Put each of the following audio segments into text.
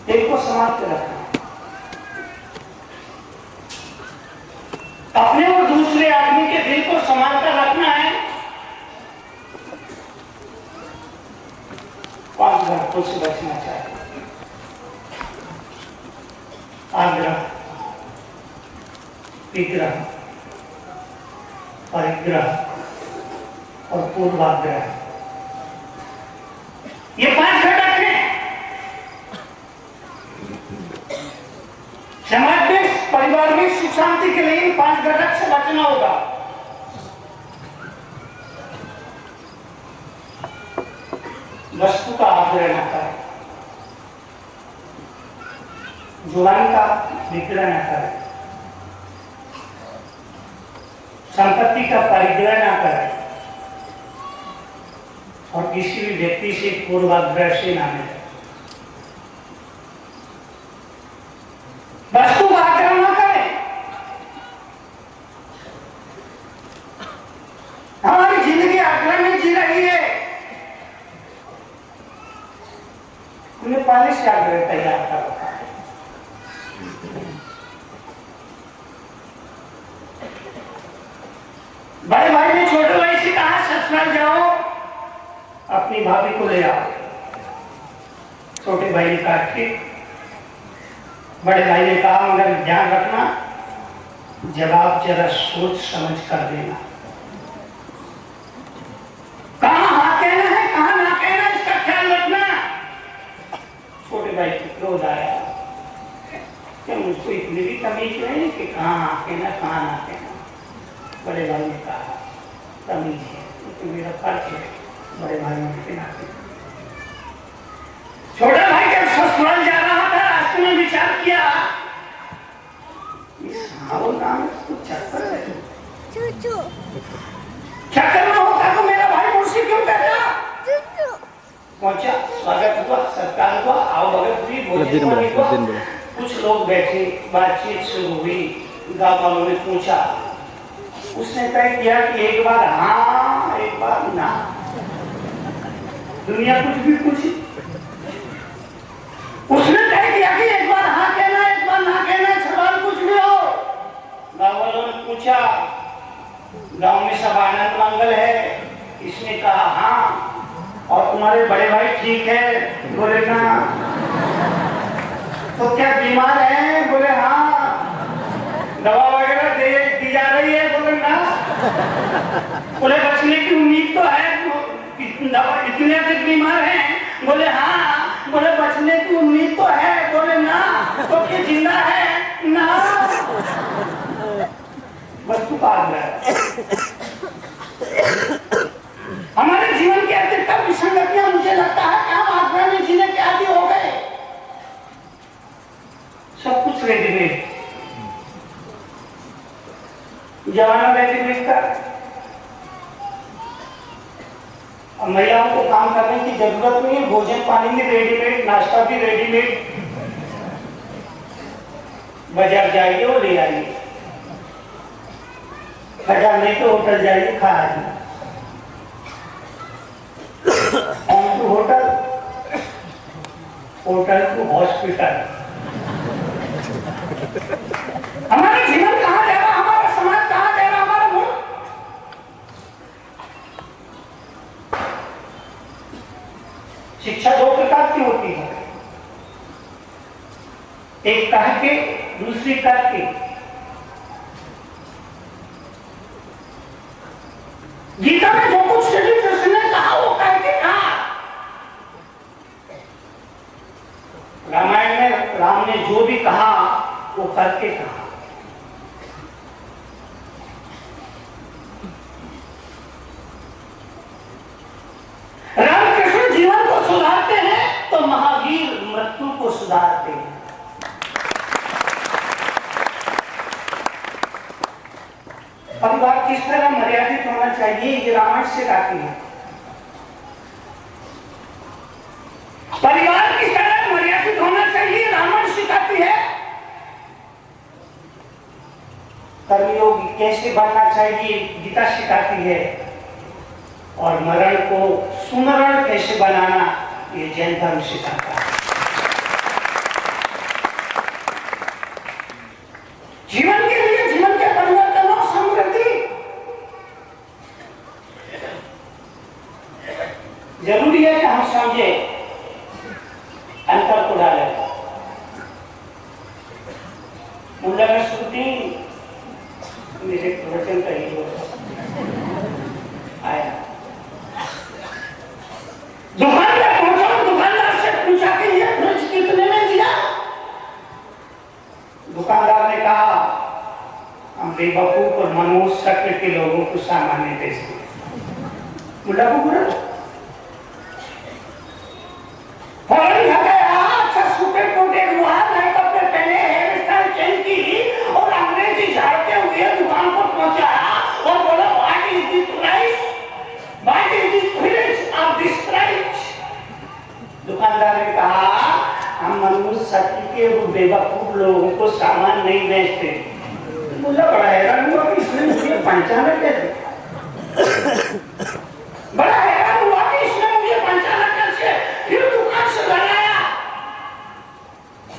दिल को संभाल के रखना, अपने और दूसरे आदमी के दिल को संभाल कर रखना है। 5 घातों से बचना चाहिए। आग्रह, विग्रह, परिग्रह और पूर्वाग्रह, ये 5 घटक हैं। समाज में, परिवार में सुख शांति के लिए इन 5 घटक से बचना होगा। वस्तु का आग्रह न करें, जुबान का विग्रह न करें, संपत्ति का परिग्रह न करें और किसी भी व्यक्ति से पूर्वाग्रह से ना मिले। वस्तु का आग्रह न करें। हमारी जिंदगी आग्रह में जी रही है। हमने पहले से आग्रह तैयार कर रखा है। बड़े भाई ने छोटे भाई से कहा ससुराल जाओ, अपनी भाभी को ले आओ। छोटे भाई ने कहा ठीक। बड़े भाई ने कहा मगर ध्यान रखना, जवाब जरा सोच समझ कर देना। कहां हाँ कहना है, कहां ना कहना, इसका ख्याल रखना। छोटे भाई को क्रोध आया, क्या मुझको इतनी भी तमीज नहीं कि कहां हाँ कहना, कहां ना कहना। बड़े भाई ने कहा तमीज है, तो मेरा फर्ज है बड़े भाइयों के नाते। छोटा भाई जब ससुराल जा रहा था, रास्ते में विचार किया, इस हारो नाम तो चक्कर है, चक्कर में होता तो मेरा भाई मुझसे क्यों कहता। पहुंचा, स्वागत हुआ, सत्कार हुआ, आओ भगत जी, भोजन हुआ। कुछ लोग बैठे, बातचीत शुरू हुई। गाँव वालों ने पूछा, उसने तय किया कि एक बार हाँ, एक बार ना। दुनिया कुछ भी पूछी, उसने तय किया कि एक बार हाँ कहना, एक बार ना कहना, सवाल कुछ भी हो। गाँव वालों ने पूछा, गांव में सब आनंद मंगल है। इसने कहा हाँ। और तुम्हारे बड़े भाई ठीक है? बोले ना। तो क्या बीमार है? बोले हाँ। दवा वगैरह दी जा रही है? बोले ना। बोले बचने की उम्मीद तो है, इतने अधिक बीमार हैं? बोले हाँ। बोले बचने की उम्मीद तो है? बोले ना। तो क्या जिंदा है? ना। वस्तु का आग्रह। हमारे जीवन के अधिकतर विसंगतियां मुझे लगता है कि हम आग्रह में जीने के आदी हो गए। सब कुछ रेडीमेड, जमाना रेडीमेड का। अब महिलाओं को काम करने की जरूरत नहीं है, भोजन पानी भी रेडीमेड, नाश्ता भी रेडीमेड। बाजार जाइए और ले आइए, बाजार नहीं तो होटल जाइए, खा आइए। Hotel, hotel to hospital. हमारा जीवन कहाँ जा रहा, हमारा समाज कहाँ जा रहा, हमारा मुल्क। शिक्षा 2 प्रकार की होती है, एक कह के, दूसरी करके। गीता में जो कुछ श्री कृष्ण ने कहा वो कह के कहा। रामायण में राम ने जो भी कहा वो करके कहा। रामकृष्ण जीवन को सुधारते हैं तो महावीर मृत्यु को सुधारते हैं। परिवार किस तरह मर्यादित होना चाहिए, ये रामायण सिखाती है। परिवार किस तरह मर्यादित होना चाहिए, रामायण सिखाती है। कर्मयोगी कैसे बनना चाहिए, गीता सिखाती है। और मरण को सुमरण कैसे बनाना, ये जैन धर्म सिखाता है। जरूरी है कि हम समझे, अंतर को डाले। मुल्ला नसरुद्दीन मेरे प्रवचन का ही आया, दुकान पे पहुंचा, दुकानदार से पूछा कि ये फ्रिज कितने में दिया? दुकानदार ने कहा हम बेवकूफ और मनोज शक्ल के लोगों को सामान नहीं बेचते। मुल्ला को बुरा फौरन अच्छा सुपर कोट एक मुहार नए कपड़े पहने, हेयर स्टाइल चेंज की और अंग्रेजी झाड़ते हुए दुकान पर पहुंचा और बोला what is this price, what is this fridge of this price? दुकानदार ने कहा हम मनोज शक्ल के वो बेवकूफ लोगों को सामान नहीं बेचते। मुल्ला बड़ा हैरान हुआ कि इसने मुझे पहचाना कैसे, बड़ा हैरान हुआ कि इसने मुझे पहचाना कैसे। फिर दुकान से घर आया,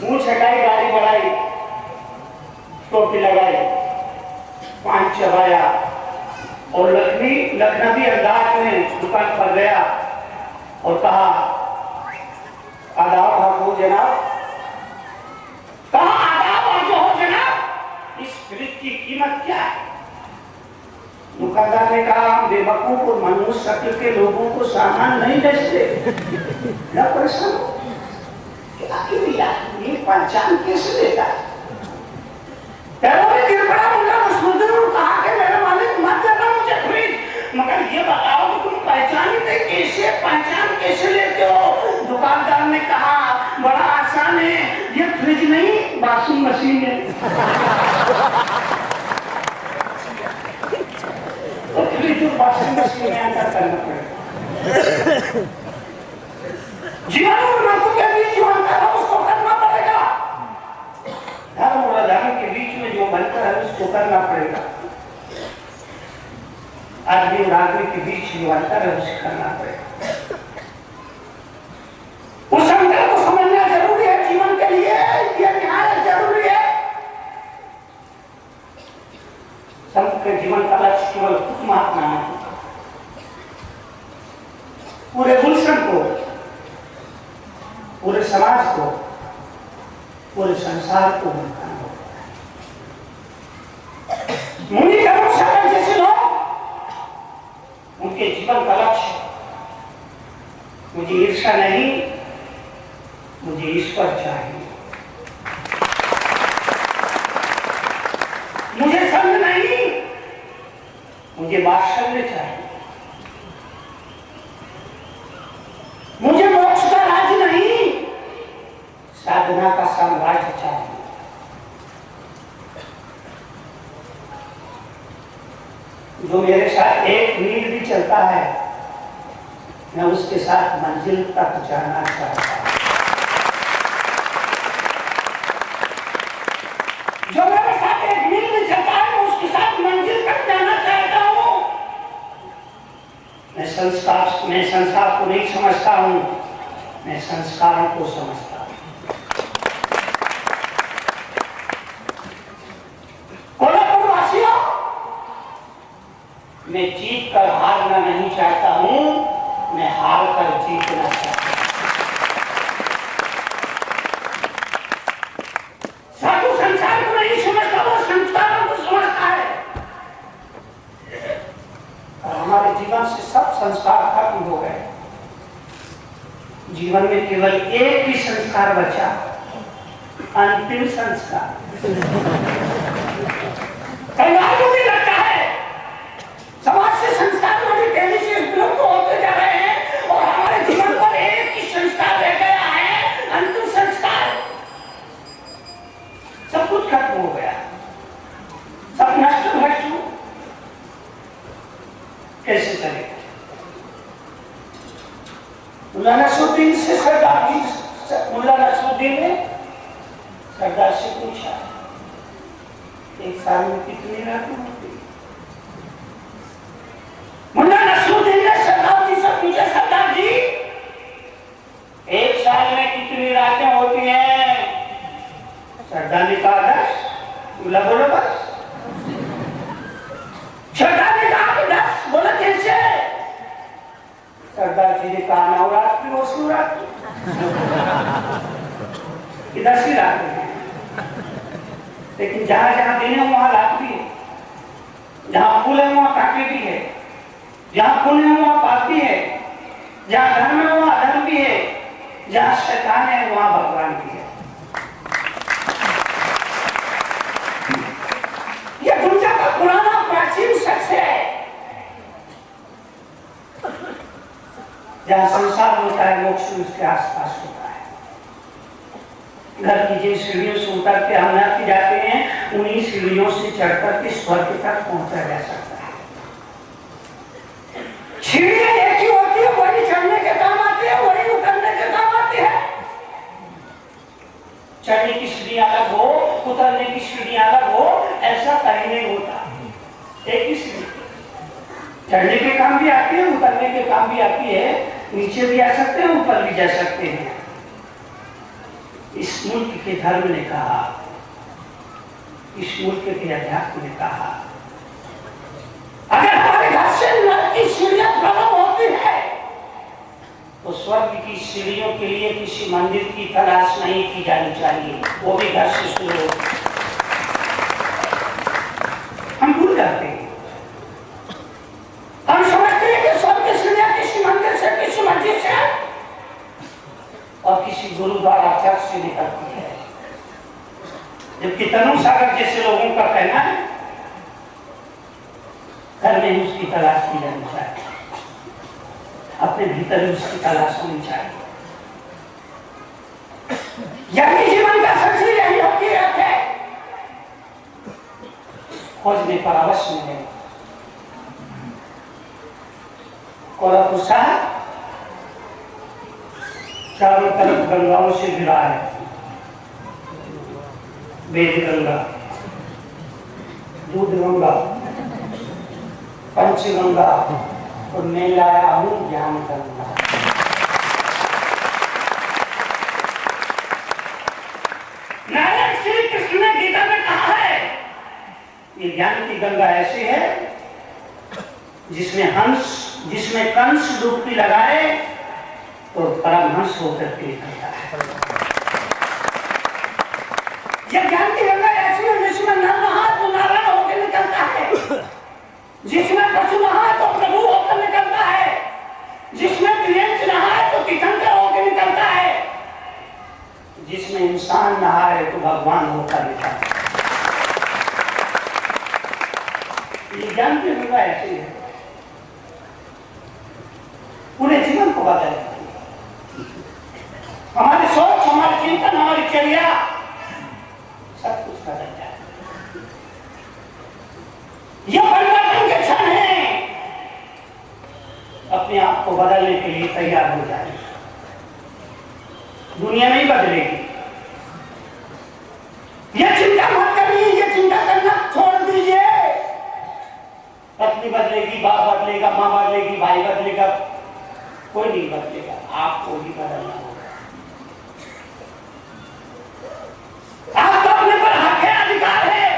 मुंह छटाई, गाड़ी बढ़ाई, टोपी लगाई, पान चबाया और लखनवी अंदाज में दुकान पर गया और कहा आदाब ठाकुर जनाब, कहा आदाब और जो हो जनाब, इस फ्रिज की कीमत क्या है? दुकानदार ने कहा हम बेवकूफ और मनोज शक्ल के लोगों को सामान नहीं बेचते। क्या परेशान हो, ये पहचान कैसे देता है? गिर पड़ा मुल्ला नसरुद्दीन और कहा कि मेरे मालिक मत देना मुझे फ्रिज, मगर ये बताओ कि तुम पहचान कैसे, पहचान कैसे लेते हो? दुकानदार ने कहा बड़ा आसान है, ये फ्रिज नहीं वॉशिंग मशीन है। तो फ्रिज और वॉशिंग मशीन में अंतर करना पड़ेगा। जीवन और मृत्यु के बीच जो अंतर है उसको करना पड़ेगा। धर्म और अधर्म के बीच में जो अंतर है उसको करना पड़ेगा। आदमी और आदमी के बीच जो अंतर है उसे करना पड़ेगा। उस अंतर को समझना जरूरी है जीवन के लिए, ये निहायत जरूरी है। संत के जीवन का लक्ष्य केवल खुद महात्मा नहीं, पूरे गुलशन को, पूरे समाज को, पूरे संसार को बनाना होता है। मुनि करुण सागर जैसे लोग, उनके जीवन का लक्ष्य मुझे ईर्ष्या नहीं, मुझे ईश्वर चाहिए, मुझे संग नहीं, मुझे वात्सल्य चाहिए, मुझे मोक्ष का राज्य नहीं, साधना का साम्राज्य चाहिए। जो मेरे साथ एक मील भी चलता है, मैं उसके साथ मंजिल तक जाना चाहता हूं। जो मेरे साथ एक मील भी चलता है, मैं उसके साथ मंजिल तक जाना चाहता हूं। मैं संसार को नहीं समझता हूं, मैं संस्कारों को समझता हूं। कोल्हापुर वासियों, मैं जीत कर हारना नहीं चाहता हूं, मैं हार कर जीतना चाहता हूं। साधु संसार को नहीं समझता, वो संस्कारों को समझता है। और हमारे जीवन से सब संस्कार खत्म हो गए। जीवन में केवल एक ही संस्कार बचा, अंतिम संस्कार। कई बार मुझे लगता है समाज से संस्कार बड़ी तेजी से विलुप्त होते जा रहे हैं और हमारे जीवन पर एक ही संस्कार रह गया है, अंतिम संस्कार। सब कुछ खत्म हो गया, सब नष्ट भ्रष्ट। कैसे चलेगा? मुल्ला नसरुद्दीन से मुल्ला नसरुद्दीन ने सरदार से पूछा एक साल में कितनी रातें होती? मुल्ला नसरुद्दीन ने सरदार जी से पूछा सरदार जी एक साल में कितनी रातें होती हैं? सरदार ने कहा 10। मुल्ला बोला बस। सरदार ने कहा कि 10। बोला कैसे? सरदार जी ने कहा नवरात्रि और शिवरात्रि इधर से रात्रि है, लेकिन जहां जहां दिन है वहां रात्रि है, जहां फूल है वहां कांटे भी है, जहां पुण्य है वहां पाप भी है, जहां धर्म है वहां अधर्म भी है, जहां शैतान है वहां भगवान भी है। यह दुनिया का पुराना प्राचीन सत्य है। जहां संसार होता है मोक्ष उसके आसपास होता है। घर की जिन सीढ़ियों से उतर के हम नर्क जाते हैं उन्हीं सीढ़ियों से चढ़कर के स्वर्ग तक पहुंचा जा सकता है। सीढ़ियां एक ही होती है, वही चढ़ने के काम आती है, वही उतरने के काम आती है। चढ़ने की सीढ़ी अलग हो, उतरने की सीढ़ी अलग हो, ऐसा कहीं नहीं होता। एक ही सीढ़ी चढ़ने के काम भी आती है, उतरने के काम भी आती है, नीचे भी आ सकते हैं, ऊपर भी जा सकते हैं। इस मुल्क के धर्म ने कहा, इस मुल्क के अध्यात्म ने कहा, अगर हमारे घर से नर्क की सीढ़ियां प्रारंभ होती है तो स्वर्ग की सीढ़ियों के लिए किसी मंदिर की तलाश नहीं की जानी चाहिए, वो भी घर से शुरू होती है। हम भूल जाते हैं, हम समझते हैं कि स्वर्ग की सीढ़ियां किसी मंदिर से, किसी मस्जिद से और किसी गुरुद्वारा चर्च से निकलती है, जबकि तनु सागर जैसे लोगों का कहना है घर में उसकी तलाश की जानी चाहिए, अपने भीतर उसकी तलाश होनी चाहिए। यही जीवन का सच्ची यही हकीकत है। खोजने पर अवश्य मिलेगा। कोल्हापुर शहर चारों तरफ गंगाओं से घिरा है, वेद गंगा, दूध गंगा, पंचगंगा और मैं लाया हूं ज्ञान गंगा। नारायण श्री कृष्ण ने गीता में कहा है ये ज्ञान की गंगा ऐसी है जिसमें कंस डुबकी लगाए तो परमहंस होकर के निकलता है। यह ज्ञान की गंगा ऐसी है जिसमें नर नहा तो नारायण होकर निकलता है, जिसमें पशु नहा तो प्रभु होकर निकलता है, जिसमें प्रियंच नहाए तो तीर्थंकर होकर निकलता है, जिसमें इंसान नहाए तो भगवान होकर निकलता है। ये ज्ञान की गंगा ऐसी है, पूरे जीवन को बदल हमारी सोच, हमारी चिंतन, हमारी चर्या सब कुछ बदल जाए। ये परिवर्तन के क्षण है, अपने आप को बदलने के लिए तैयार हो जाए। दुनिया नहीं बदलेगी, ये चिंता मत करिए, ये चिंता करना छोड़ दीजिए। पत्नी बदलेगी, बाप बदलेगा, माँ बदलेगी, भाई बदलेगा, कोई नहीं बदलेगा, आपको ही बदलना होगा। आपका अपने पर हक है, अधिकार है,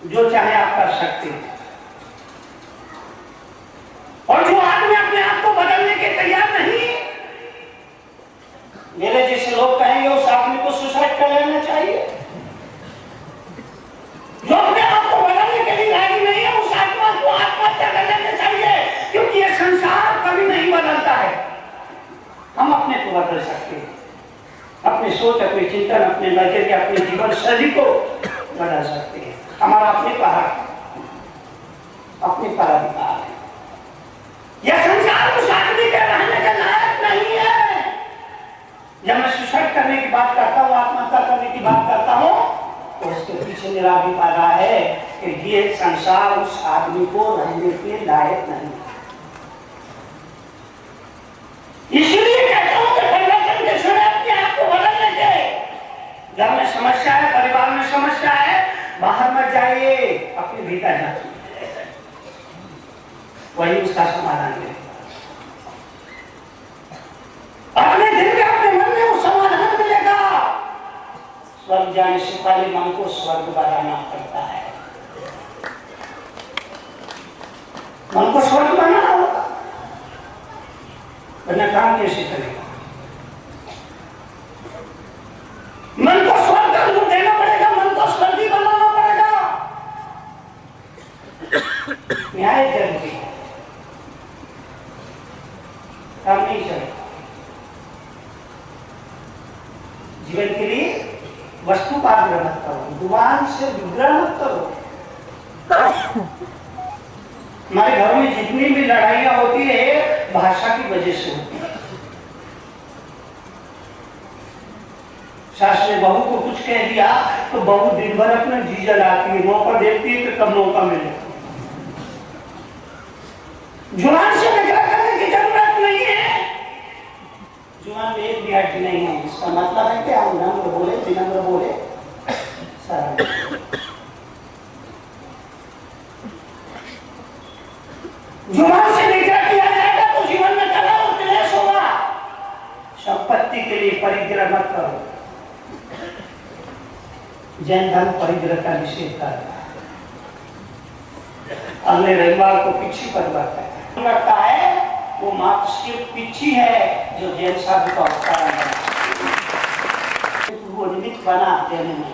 जो चाहे आप कर सकते हैं। और जो आदमी अपने आप को बदलने के तैयार नहीं, मेरे जैसे लोग कहेंगे उस आदमी को सुसाइड कर लेना चाहिए। जो अपने आप को बदलने के लिए राजी नहीं है उस आत्मा को आत्महत्या कर लेना चाहिए, क्योंकि ये संसार कभी नहीं बदलता है। हम अपने को बदल सकते हैं, अपनी सोच, अपनी चिंतन, अपने नजरिए, अपने जीवन शैली को बदल सकते हैं। हमारा अपने पर अधिकार है। यह संसार उस आदमी के रहने के लायक नहीं है। जब मैं सुसाइड करने की बात करता हूँ, आत्महत्या करने की बात करता हूँ, तो उसके पीछे मेरा अभिप्राय है कि ये संसार उस आदमी को रहने के लायक नहीं है। इसलिए कहता हूं कि परिवर्तन के समय अपने आप को बदलने के। घर में समस्या है, परिवार में समस्या है, बाहर मत जाइए, अपने भीतर जाइए, वही उसका समाधान है। अपने दिल में, अपने मन में वो समाधान मिलेगा। स्वर्ग जाने से पहले मन को स्वर्ग बनाना पड़ता है, मन को स्वर्ग बनाना होगा। वरना काम कैसे करेगा? मन को स्वर्ग का रूप देना पड़ेगा, मन को स्वर्गी बनाना पड़ेगा। न्याय जरूरी है, काम नहीं चलेगा। जीवन के लिए वस्तु का आग्रह मत करो, जुबान से विग्रह मत करो। हमारे घर में जितनी भी लड़ाइयां होती है भाषा की वजह से होती है। सास ने बहू को कुछ कह दिया तो बहू दिन भर अपना जी जलाती है, मौका देखती है कि कब मौका मिले। जुबान से विग्रह करने की जरूरत नहीं है। जुबान में एक भी हट नहीं है। इसका मतलब है कि हम नम्र बोले, विनम्र बोले, सरल। जुबान से विग्रह किया जाएगा तो जीवन में कलह और क्लेश होगा। संपत्ति के लिए परिग्रह मत करो। जैन धर्म परिग्रह का निषेध करता है। अगले रविवार को पिछी परिवर्तन है, लगता है वो मात्र सिर्फ पिछी है जो जैन साधु का उपकरण है। वो निमित्त बना देने में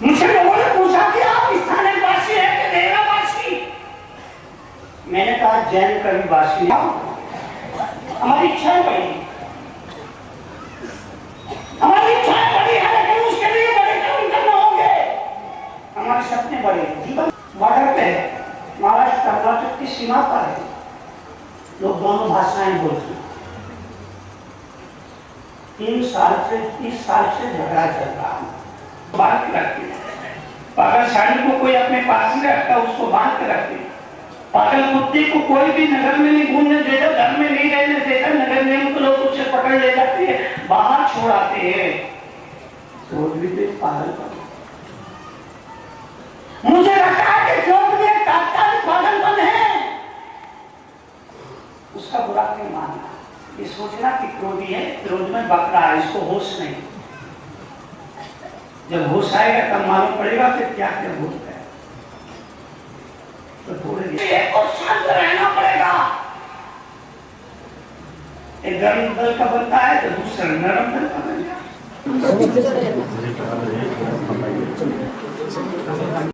मुझसे लोगों ने पूछा कि आप स्थानीय वासी है कि देहरावासी? मैंने कहा जैन कभी वासी नहीं। हमारी इच्छा बड़ी, हमारी इच्छाएं बड़ी है, लेकिन उसके लिए बड़े काम करना होंगे। हमारे सपने बड़े, जीवन बॉर्डर पे है, महाराष्ट्र कर्नाटक की सीमा पर है। लोग दोनों भाषाएं बोलते हैं। 30 साल से झगड़ा चल रहा है। बांध के रखते हैं। पागल साड़ी को कोई अपने पास में रखता, उसको बांध के रखते हैं। पागल कुत्ते को कोई भी नगर में नहीं घूमने देता, घर में नहीं रहने देता। नगर में लोग उसे पकड़ ले जाते हैं, बाहर छोड़ाते हैं। तो भी पागल पर मुझे लगता है कि क्रोध में तात्कालिक पागलपन है, उसका बुरा नहीं मानना। ये सोचना कि क्रोधी है, क्रोध में बकरा है, इसको होश नहीं। जब होश आएगा तब मालूम पड़ेगा कि क्या क्या बोलता है। तो थोड़े देर और शांत रहना पड़ेगा। एक गर्म दल का बनता है तो दूसरा नरम दल का बन जाए।